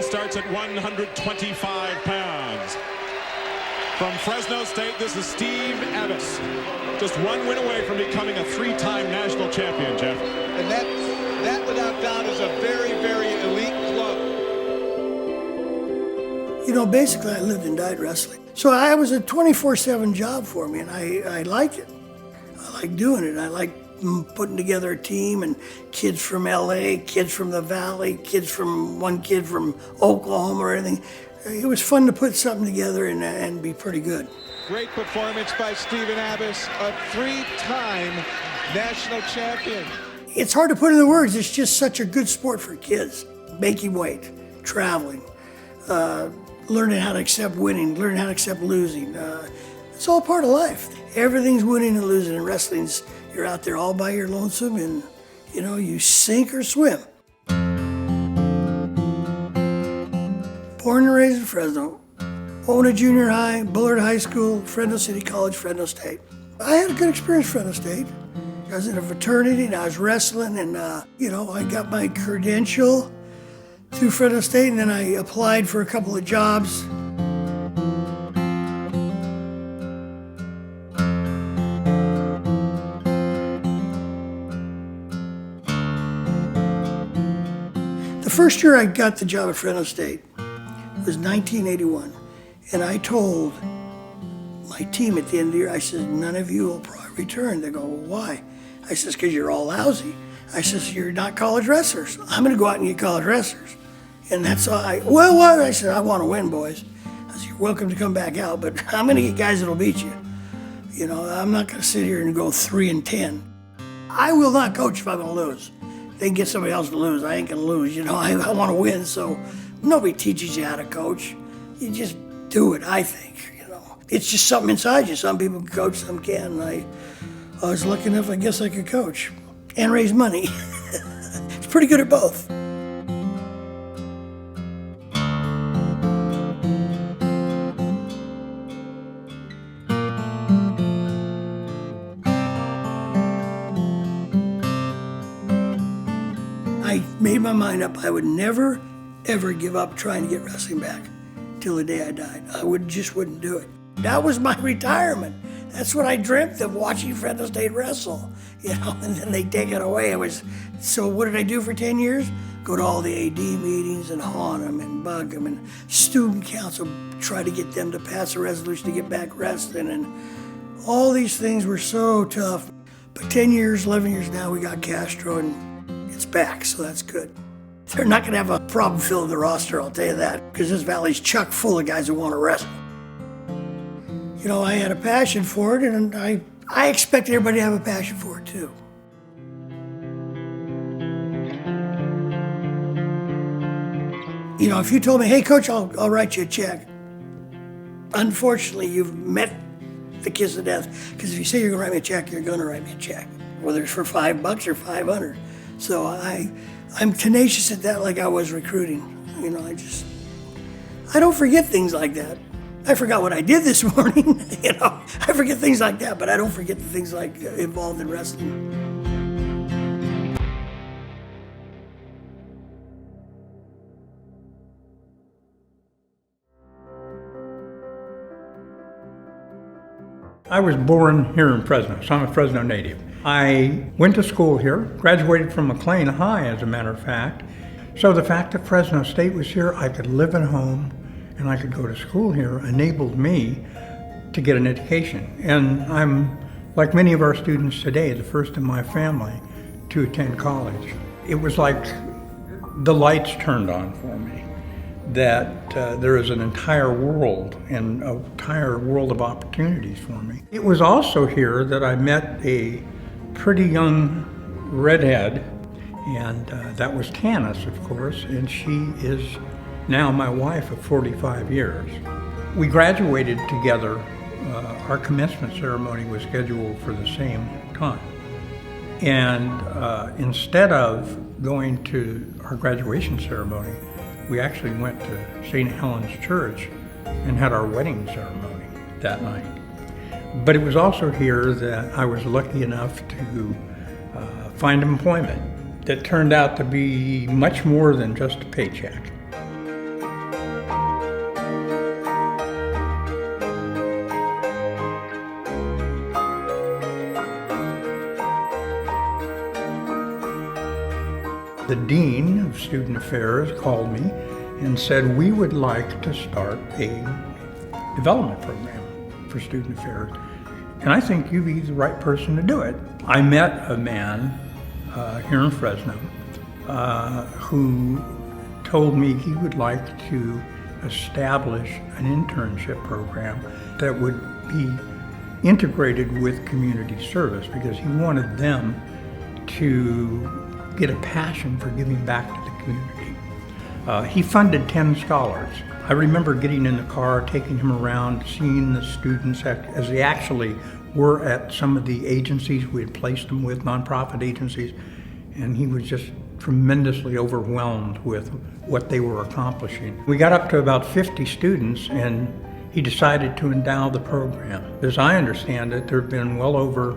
all starts at 125 pounds. From Fresno State, this is Steve Abbas. Just one win away from becoming a three-time national champion, Jeff. And that without doubt is a very, very elite club. You know, basically I lived and died wrestling. So I was a 24/7 job for me, and I liked it. I like doing it. I like putting together a team, and kids from LA, kids from the Valley, one kid from Oklahoma or anything. It was fun to put something together and be pretty good. Great performance by Stephen Abbas, a three-time national champion. It's hard to put into words. It's just such a good sport for kids. Making weight, traveling, learning how to accept winning, learning how to accept losing. It's all part of life. Everything's winning and losing. In wrestling's, you're out there all by your lonesome, and you know, you sink or swim. Born and raised in Fresno, Ona Junior High, Bullard High School, Fresno City College, Fresno State. I had a good experience at Fresno State. I was in a fraternity and I was wrestling, and I got my credential through Fresno State, and then I applied for a couple of jobs. The first year I got the job at Fresno State was 1981, and I told my team at the end of the year, I said, none of you will probably return. They go, well, why? I says, because you're all lousy. I says, you're not college wrestlers. I'm going to go out and get college wrestlers. And that's all well, what? I said, I want to win, boys. I said, you're welcome to come back out, but I'm going to get guys that'll beat you. You know, I'm not going to sit here and go 3-10. I will not coach if I'm going to lose. They can get somebody else to lose. I ain't going to lose. You know, I want to win, so nobody teaches you how to coach. You just do it, I think. You know, it's just something inside you. Some people can coach, some can't. I was lucky enough, I guess I could coach and raise money. It's pretty good at both. I made my mind up. I would never, ever give up trying to get wrestling back till the day I died. Just wouldn't do it. That was my retirement. That's what I dreamt of, watching Fresno State wrestle, you know, and then they take it away. So what did I do for 10 years? Go to all the AD meetings and haunt them and bug them, and student council, try to get them to pass a resolution to get back wrestling, and all these things were so tough. But 10 years, 11 years now, we got Castro, and it's back, so that's good. They're not going to have a problem filling the roster, I'll tell you that, because this valley's chock full of guys who want to wrestle. You know, I had a passion for it, and I expected everybody to have a passion for it too. You know, if you told me, hey coach, I'll write you a check. Unfortunately, you've met the kiss of death, because if you say you're gonna write me a check, you're gonna write me a check, whether it's for $5 or 500. So I'm tenacious at that, like I was recruiting. You know, I don't forget things like that. I forgot what I did this morning, you know. I forget things like that, but I don't forget the things like involved in wrestling. I was born here in Fresno, so I'm a Fresno native. I went to school here, graduated from McLean High, as a matter of fact. So the fact that Fresno State was here, I could live at home, and I could go to school here, enabled me to get an education. And I'm, like many of our students today, the first in my family to attend college. It was like the lights turned on for me, that there is an entire world and an entire world of opportunities for me. It was also here that I met a pretty young redhead, and that was Tanis, of course, and she is now my wife of 45 years. We graduated together. Our commencement ceremony was scheduled for the same time. And instead of going to our graduation ceremony, we actually went to St. Helen's Church and had our wedding ceremony that night. But it was also here that I was lucky enough to find employment that turned out to be much more than just a paycheck. The dean of student affairs called me and said, we would like to start a development program for student affairs. And I think you'd be the right person to do it. I met a man here in Fresno who told me he would like to establish an internship program that would be integrated with community service, because he wanted them to get a passion for giving back to the community. He funded 10 scholars. I remember getting in the car, taking him around, seeing the students as they actually were at some of the agencies we had placed them with, nonprofit agencies, and he was just tremendously overwhelmed with what they were accomplishing. We got up to about 50 students, and he decided to endow the program. As I understand it, there have been well over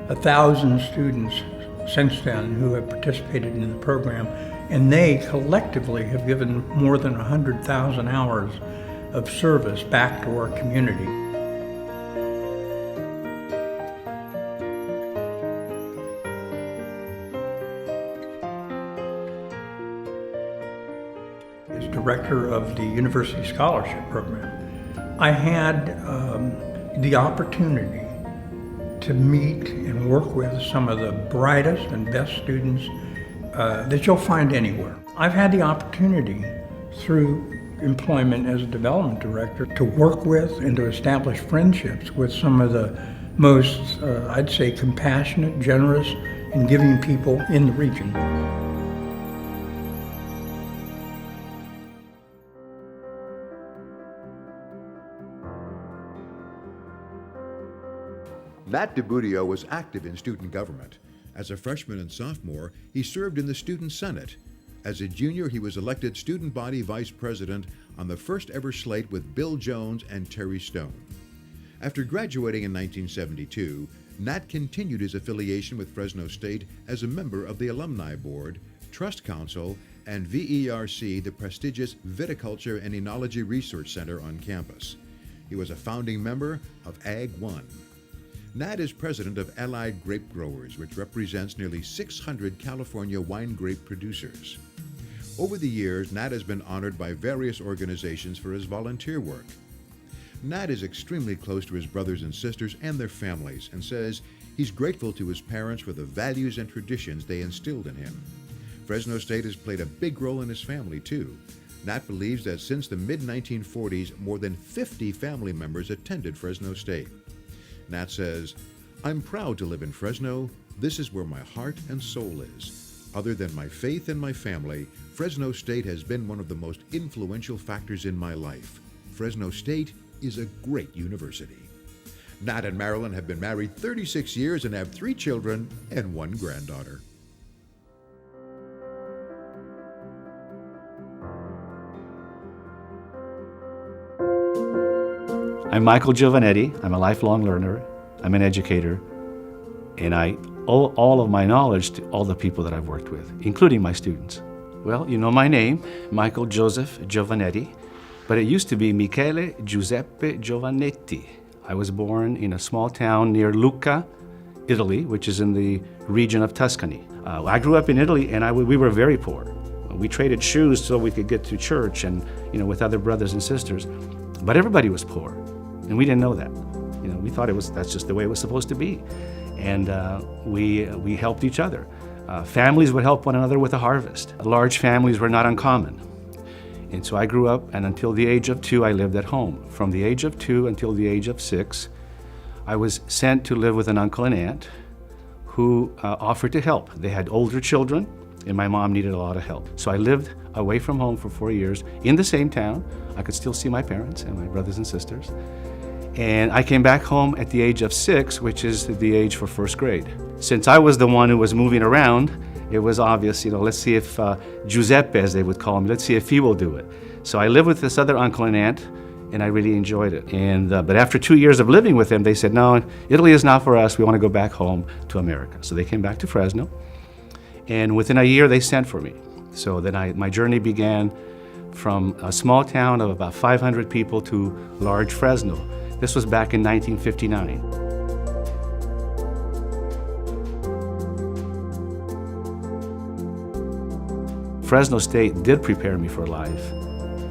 1,000 students since then who have participated in the program, and they collectively have given more than 100,000 hours of service back to our community. As director of the University Scholarship Program, I had the opportunity to meet and work with some of the brightest and best students that you'll find anywhere. I've had the opportunity through employment as a development director to work with and to establish friendships with some of the most, I'd say, compassionate, generous, and giving people in the region. Nat DiBudio was active in student government. As a freshman and sophomore, he served in the Student Senate. As a junior, he was elected student body vice president on the first ever slate with Bill Jones and Terry Stone. After graduating in 1972, Nat continued his affiliation with Fresno State as a member of the Alumni Board, Trust Council, and VERC, the prestigious Viticulture and Enology Research Center on campus. He was a founding member of Ag One. Nat is president of Allied Grape Growers, which represents nearly 600 California wine grape producers. Over the years, Nat has been honored by various organizations for his volunteer work. Nat is extremely close to his brothers and sisters and their families, and says he's grateful to his parents for the values and traditions they instilled in him. Fresno State has played a big role in his family, too. Nat believes that since the mid-1940s, more than 50 family members attended Fresno State. Nat says, "I'm proud to live in Fresno. This is where my heart and soul is. Other than my faith and my family, Fresno State has been one of the most influential factors in my life. Fresno State is a great university." Nat and Marilyn have been married 36 years and have 3 children and 1 granddaughter. I'm Michael Giovanetti. I'm a lifelong learner. I'm an educator. And I owe all of my knowledge to all the people that I've worked with, including my students. Well, you know my name, Michael Joseph Giovanetti, but it used to be Michele Giuseppe Giovannetti. I was born in a small town near Lucca, Italy, which is in the region of Tuscany. I grew up in Italy, and we were very poor. We traded shoes so we could get to church and, with other brothers and sisters. But everybody was poor, and we didn't know that. We thought that's just the way it was supposed to be. And we helped each other. Families would help one another with a harvest. Large families were not uncommon. And so I grew up, and until the age of 2, I lived at home. From the age of 2 until the age of 6, I was sent to live with an uncle and aunt who offered to help. They had older children, and my mom needed a lot of help. So I lived away from home for 4 years in the same town. I could still see my parents and my brothers and sisters. And I came back home at the age of 6, which is the age for first grade. Since I was the one who was moving around, it was obvious, let's see if Giuseppe, as they would call him, let's see if he will do it. So I lived with this other uncle and aunt, and I really enjoyed it. But after 2 years of living with them, they said, no, Italy is not for us. We want to go back home to America. So they came back to Fresno, and within a year, they sent for me. So then my journey began from a small town of about 500 people to large Fresno. This was back in 1959. Fresno State did prepare me for life,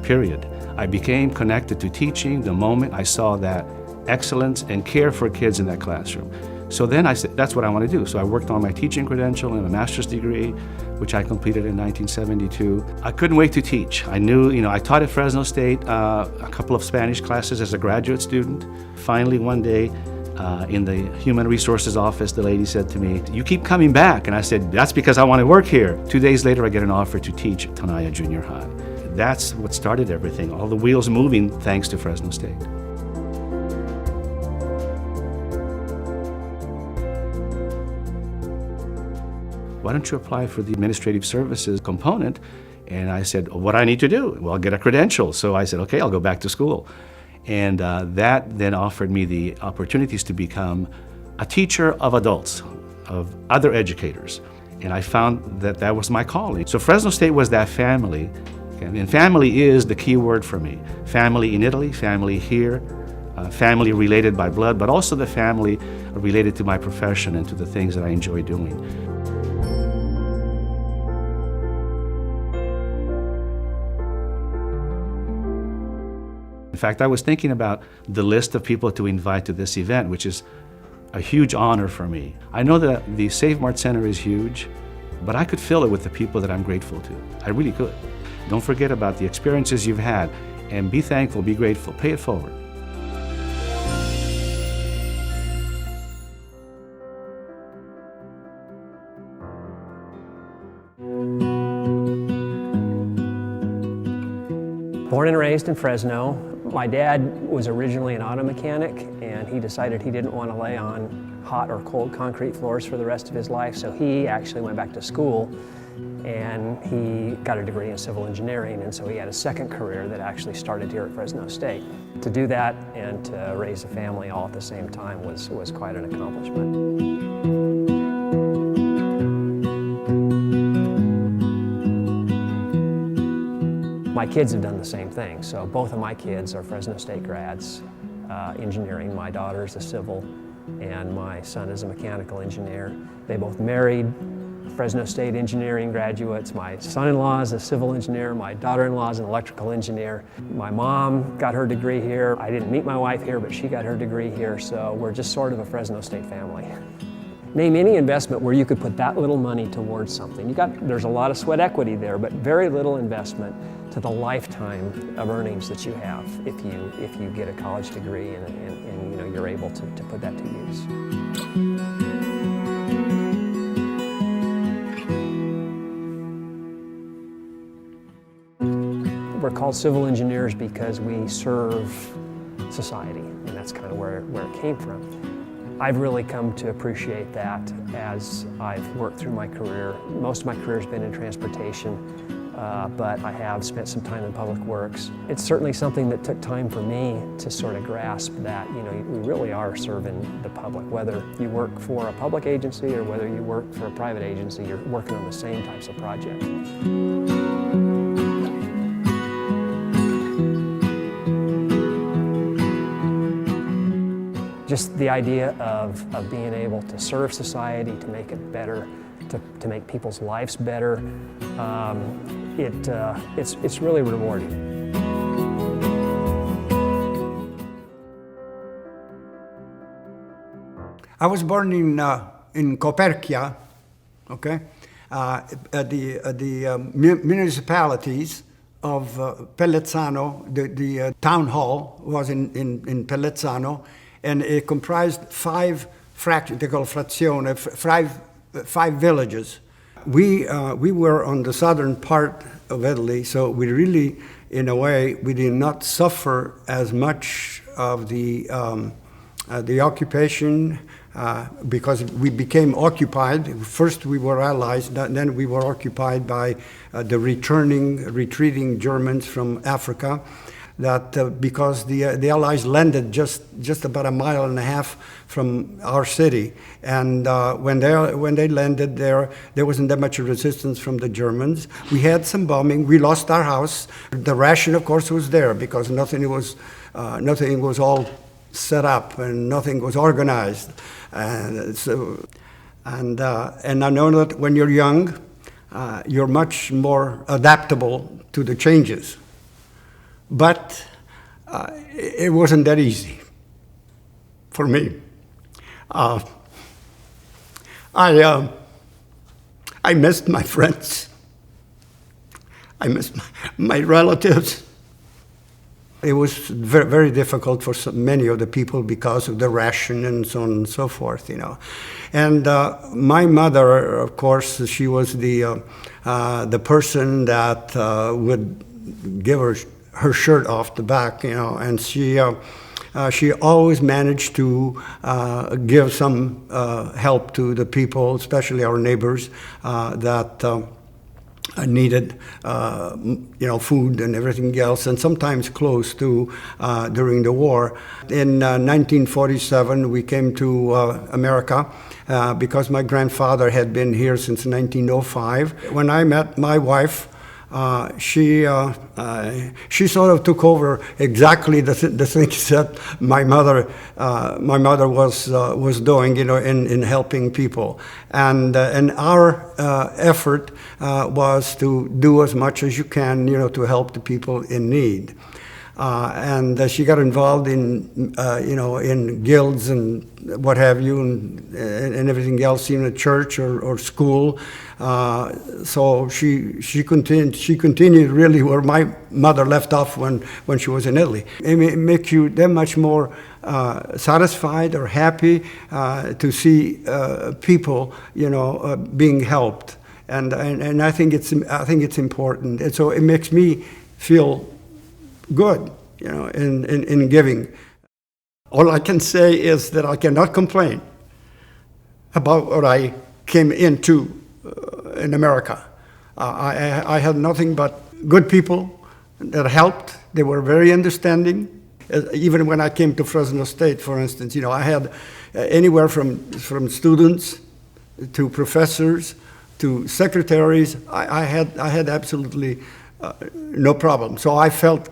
period. I became connected to teaching the moment I saw that excellence and care for kids in that classroom. So then I said, that's what I want to do. So I worked on my teaching credential and a master's degree, which I completed in 1972. I couldn't wait to teach. I knew, I taught at Fresno State a couple of Spanish classes as a graduate student. Finally, one day, in the Human Resources office, the lady said to me, "You keep coming back." And I said, "That's because I want to work here." 2 days later, I get an offer to teach at Tenaya Junior High. That's what started everything, all the wheels moving thanks to Fresno State. Why don't you apply for the administrative services component? And I said, what do I need to do? Well, get a credential. So I said, okay, I'll go back to school. And that then offered me the opportunities to become a teacher of adults, of other educators. And I found that that was my calling. So Fresno State was that family. And family is the key word for me. Family in Italy, family here, family related by blood, but also the family related to my profession and to the things that I enjoy doing. In fact, I was thinking about the list of people to invite to this event, which is a huge honor for me. I know that the Save Mart Center is huge, but I could fill it with the people that I'm grateful to. I really could. Don't forget about the experiences you've had, and be thankful, be grateful, pay it forward. Born and raised in Fresno. My dad was originally an auto mechanic, and he decided he didn't want to lay on hot or cold concrete floors for the rest of his life, so he actually went back to school and he got a degree in civil engineering, and so he had a second career that actually started here at Fresno State. To do that and to raise a family all at the same time was quite an accomplishment. My kids have done the same thing. So both of my kids are Fresno State grads, engineering. My daughter's a civil and my son is a mechanical engineer. They both married Fresno State engineering graduates. My son-in-law is a civil engineer. My daughter-in-law is an electrical engineer. My mom got her degree here. I didn't meet my wife here, but she got her degree here. So we're just sort of a Fresno State family. Name any investment where you could put that little money towards something. There's a lot of sweat equity there, but very little investment to the lifetime of earnings that you have if you get a college degree and you're able to put that to use. We're called civil engineers because we serve society, and that's kind of where it came from. I've really come to appreciate that as I've worked through my career. Most of my career has been in transportation, but I have spent some time in public works. It's certainly something that took time for me to sort of grasp that, we really are serving the public. Whether you work for a public agency or whether you work for a private agency, you're working on the same types of projects. Just the idea of being able to serve society, to make it better, to make people's lives better, it's really rewarding. I was born in Coperchia, okay, at the municipalities of Pellezzano. The town hall was in Pellezzano. And it comprised 5 fractions, they call frazione, 5 villages. We were on the southern part of Italy, so we really, in a way, we did not suffer as much of the occupation because we became occupied. First we were allies, then we were occupied by the retreating Germans from Africa. That because the Allies landed just about a mile and a half from our city, and when they landed there wasn't that much resistance from the Germans. We had some bombing. We lost our house. The ration, of course, was there because nothing was all set up and nothing was organized, and I know that when you're young, you're much more adaptable to the changes. But it wasn't that easy for me. I missed my friends. I missed my relatives. It was very, very difficult for many of the people because of the ration and so on and so forth, you know. And my mother, of course, she was the person that would give her shirt off the back, you know, and she always managed to give some help to the people, especially our neighbors, that needed, food and everything else, and sometimes clothes too, during the war. In 1947, we came to America because my grandfather had been here since 1905. When I met my wife, she sort of took over exactly the things that my mother was doing, you know, in helping people, and our effort was to do as much as you can, you know, to help the people in need. And she got involved in, in guilds and what have you, and everything else in a church or school. So she continued really where my mother left off when she was in Italy. It makes you that much more satisfied or happy to see people, being helped, and I think it's important, and so it makes me feel good, in giving. All I can say is that I cannot complain about what I came into in America. I had nothing but good people that helped. They were very understanding. Even when I came to Fresno State, for instance, I had anywhere from students to professors to secretaries. I had absolutely no problem. So I felt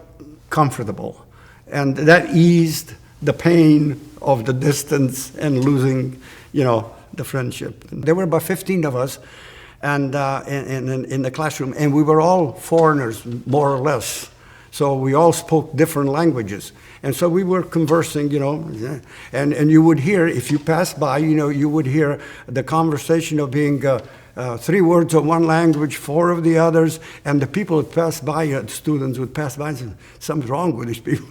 comfortable, and that eased the pain of the distance and losing, the friendship. There were about 15 of us, and in the classroom, and we were all foreigners, more or less. So we all spoke different languages, and so we were conversing, and you would hear, if you passed by, you would hear the conversation of being 3 words of one language, 4 of the others, and the people would pass by, the students would pass by and say, something's wrong with these people.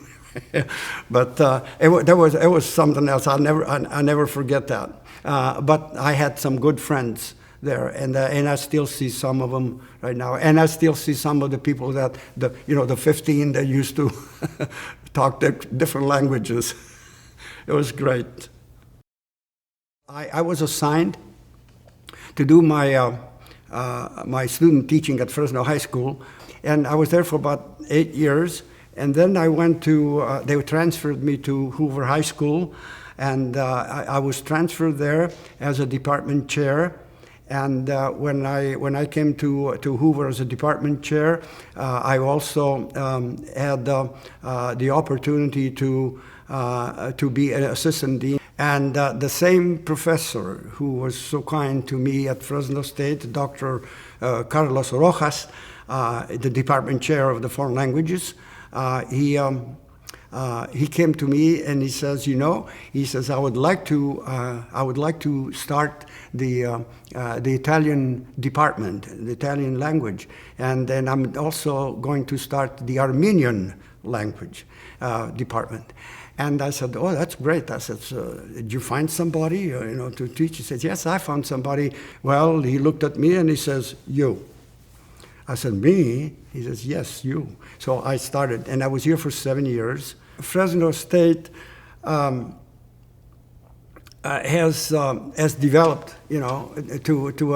But it was something else. I never forget that. But I had some good friends there, and I still see some of them right now, and I still see some of the people that the 15 that used to talk different languages. It was great. I was assigned to do my my student teaching at Fresno High School, and I was there for about 8 years. And then I went to, they transferred me to Hoover High School, and I was transferred there as a department chair. And when I came to Hoover as a department chair, I also had the opportunity to be an assistant dean. And the same professor who was so kind to me at Fresno State, Dr. Carlos Rojas, the department chair of the foreign languages, he came to me and he says, he says, I would like to start the Italian department, the Italian language, and then I'm also going to start the Armenian language department. And I said, oh, that's great. I said, so, did you find somebody, to teach? He said, yes, I found somebody. Well, he looked at me and he says, you. I said, me? He says, yes, you. So I started, and I was here for 7 years. Fresno State has developed, to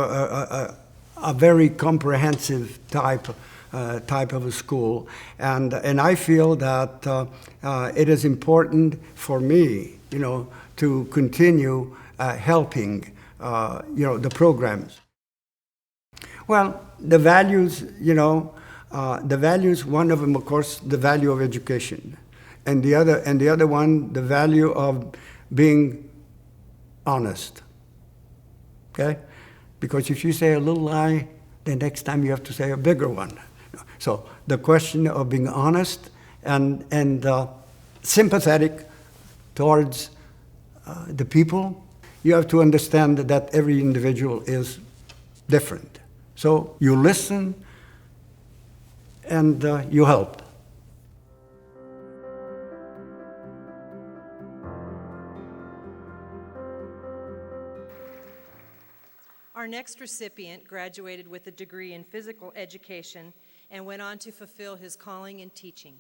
a very comprehensive type of a school, and I feel that it is important for me, to continue helping, the programs. Well, the values, the values. One of them, of course, the value of education, and the other one, the value of being honest. Okay, because if you say a little lie, the next time you have to say a bigger one. So the question of being honest and sympathetic towards the people, you have to understand that every individual is different. So you listen and you help. Our next recipient graduated with a degree in physical education and went on to fulfill his calling in teaching.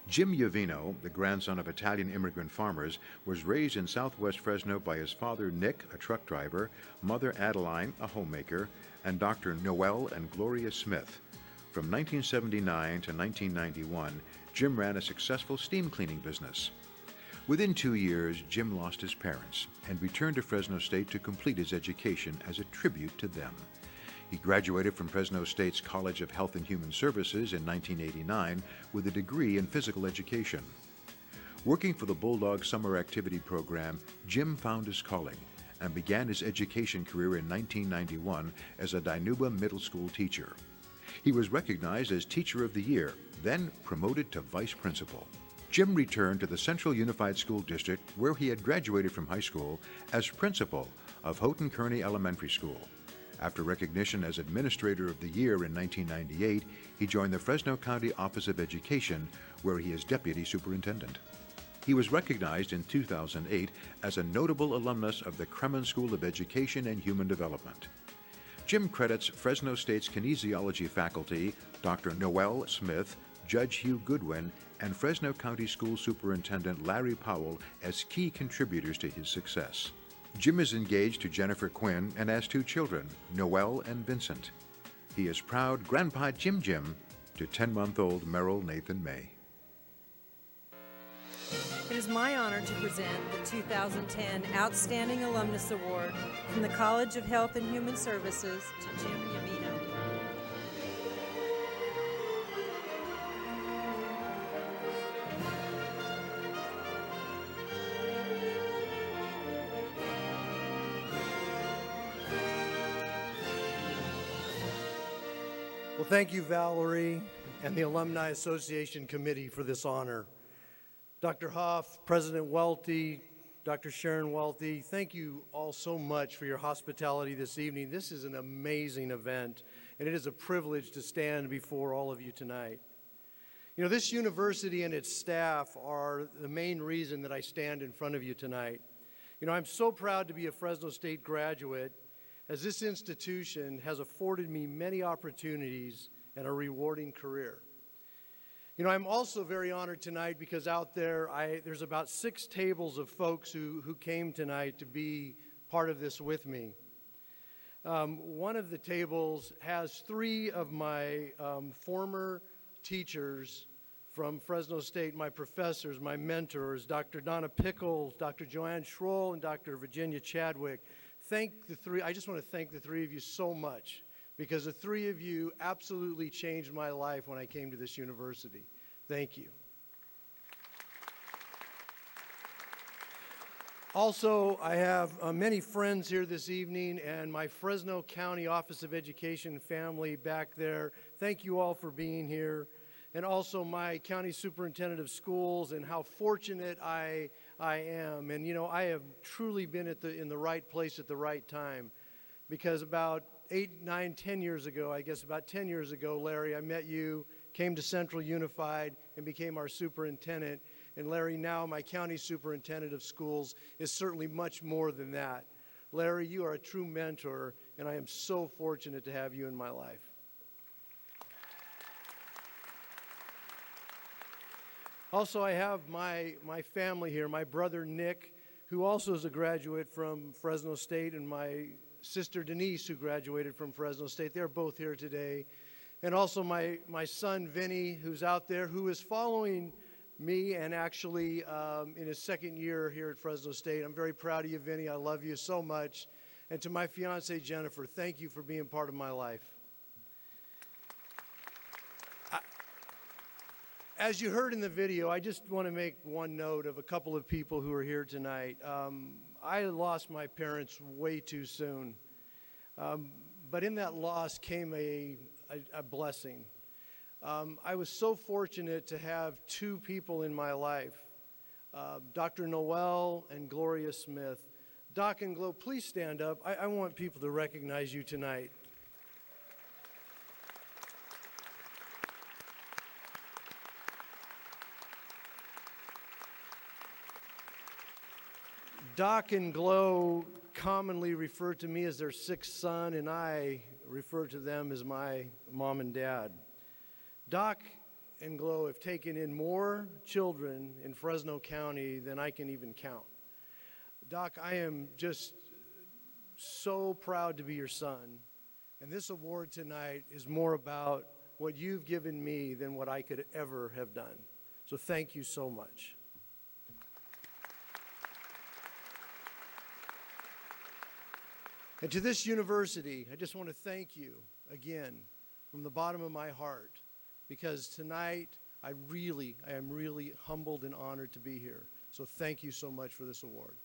Jim Iovino, the grandson of Italian immigrant farmers, was raised in southwest Fresno by his father Nick, a truck driver, mother Adeline, a homemaker, and Dr. Noel and Gloria Smith. From 1979 to 1991, Jim ran a successful steam cleaning business. Within 2 years, Jim lost his parents and returned to Fresno State to complete his education as a tribute to them. He graduated from Fresno State's College of Health and Human Services in 1989 with a degree in physical education. Working for the Bulldog Summer Activity Program, Jim found his calling and began his education career in 1991 as a Dinuba Middle School teacher. He was recognized as Teacher of the Year, then promoted to Vice Principal. Jim returned to the Central Unified School District, where he had graduated from high school, as principal of Houghton Kearney Elementary School. After recognition as Administrator of the Year in 1998, he joined the Fresno County Office of Education, where he is Deputy Superintendent. He was recognized in 2008 as a notable alumnus of the Kremen School of Education and Human Development. Jim credits Fresno State's kinesiology faculty, Dr. Noel Smith, Judge Hugh Goodwin, and Fresno County School Superintendent Larry Powell as key contributors to his success. Jim is engaged to Jennifer Quinn and has 2 children, Noel and Vincent. He is proud Grandpa Jim Jim to 10-month-old Merrill Nathan May. It is my honor to present the 2010 Outstanding Alumnus Award from the College of Health and Human Services to Jim Iovino. Well, thank you, Valerie, and the Alumni Association Committee for this honor. Dr. Hoff, President Welty, Dr. Sharon Welty, thank you all so much for your hospitality this evening. This is an amazing event, and it is a privilege to stand before all of you tonight. You know, this university and its staff are the main reason that I stand in front of you tonight. You know, I'm so proud to be a Fresno State graduate, as this institution has afforded me many opportunities and a rewarding career. You know, I'm also very honored tonight because out there, there's about 6 tables of folks who came tonight to be part of this with me. One of the tables has 3 of my former teachers from Fresno State, my professors, my mentors, Dr. Donna Pickles, Dr. Joanne Schroll, and Dr. Virginia Chadwick. I just want to thank the 3 of you so much, because the 3 of you absolutely changed my life when I came to this university. Thank you. Also, I have many friends here this evening, and my Fresno County Office of Education family back there. Thank you all for being here. And also my County Superintendent of Schools, and how fortunate I am. And you know, I have truly been in the right place at the right time, because about 8, 9, 10 years ago, I guess about 10 years ago, Larry, I met you, came to Central Unified, and became our superintendent. And Larry, now my County Superintendent of Schools, is certainly much more than that. Larry, you are a true mentor, and I am so fortunate to have you in my life. Also, I have my family here, my brother Nick, who also is a graduate from Fresno State, and my sister Denise, who graduated from Fresno State. They're both here today. And also my son Vinny, who's out there, who is following me and actually in his 2nd year here at Fresno State. I'm very proud of you, Vinny. I love you so much. And to my fiancée, Jennifer, thank you for being part of my life. As you heard in the video, I just want to make one note of a couple of people who are here tonight. I lost my parents way too soon. But in that loss came a blessing. I was so fortunate to have two people in my life, Dr. Noel and Gloria Smith. Doc and Glo, please stand up. I want people to recognize you tonight. Doc and Glo commonly refer to me as their sixth son, and I refer to them as my mom and dad. Doc and Glo have taken in more children in Fresno County than I can even count. Doc, I am just so proud to be your son, and this award tonight is more about what you've given me than what I could ever have done. So thank you so much. And to this university, I just want to thank you again from the bottom of my heart, because tonight I am really humbled and honored to be here. So thank you so much for this award.